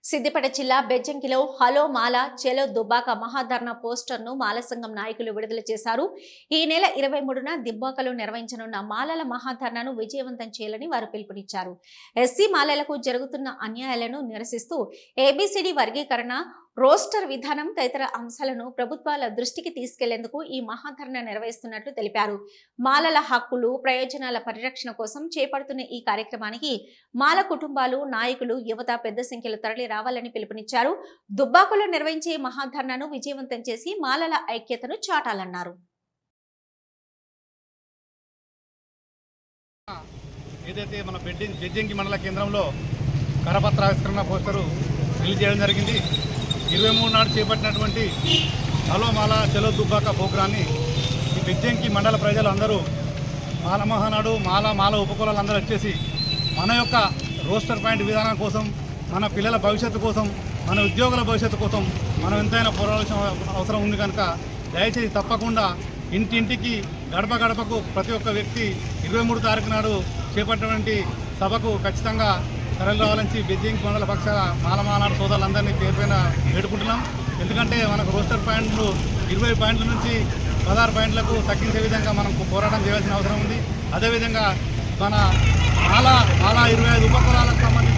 సిద్దిపేట జిల్లా బెజ్జంకిలో హలో మాల చెలో దుబ్బాక మహాధర్నా పోస్టర్ను మాల సంఘం నాయకులు విడుదల చేశారు. ఈ నెల 23న దుబ్బాకలో నిర్వహించనున్న మాలల మహాధర్నాను విజయవంతం చేయాలని వారు పిలుపునిచ్చారు. ఎస్సీ మాలలకు జరుగుతున్న అన్యాయాలను నిరసిస్తూ ఏబిసిడి వర్గీకరణ, రోస్టర్ విధానం తదితర అంశాలను ప్రభుత్వాల దృష్టికి తీసుకెళ్లేందుకు ఈ మహాధర్నా నిర్వహిస్తున్నట్లు తెలిపారు. మాలల హక్కులు, ప్రయోజనాల పరిరక్షణ కోసం చేపడుతున్న ఈ కార్యక్రమానికి మాల కుటుంబాలు, నాయకులు, యువత పెద్ద సంఖ్యలో తరలి రావాలని పిలుపునిచ్చారు. దుబ్బాకలో నిర్వహించే మహాధర్నాను విజయవంతం చేసి మాలల ఐక్యతను చాటాలన్నారు. ఏదైతే మన బెజ్జంకి మండల కేంద్రంలో కరపత్ర ఆవిష్కరణ పోస్టరు రిలీజ్ చేయడం జరిగింది. 23 నాడు చేపట్టినటువంటి హలో మాల చెలో దుబ్బాక ప్రోగ్రాన్ని ఈ బెజ్జంకి మండల ప్రజలు అందరూ మాల మహానాడు మాల ఉపకులాలు అందరూ వచ్చేసి మన యొక్క రోస్టర్ పాయింట్ విధానం కోసం, మన పిల్లల భవిష్యత్తు కోసం, మన ఉద్యోగుల భవిష్యత్తు కోసం మనం ఎంతైనా పోరాడాల్సిన అవసరం ఉంది కనుక దయచేసి తప్పకుండా ఇంటింటికి గడప గడపకు ప్రతి ఒక్క వ్యక్తి 23 తారీఖు నాడు చేపట్టినటువంటి సభకు ఖచ్చితంగా తరలి రావాలని బెజ్జంకి మండల పక్షాల మాల మహానాడు సోదరులందరినీ పేరుపైన వేడుకుంటున్నాం. ఎందుకంటే మనకు రోస్టర్ పాయింట్లు 20 పాయింట్ల నుంచి 16 పాయింట్లకు తగ్గించే విధంగా మనకు పోరాటం చేయాల్సిన అవసరం ఉంది. అదేవిధంగా మన మాల 25 ఉపకులాలకు సంబంధించి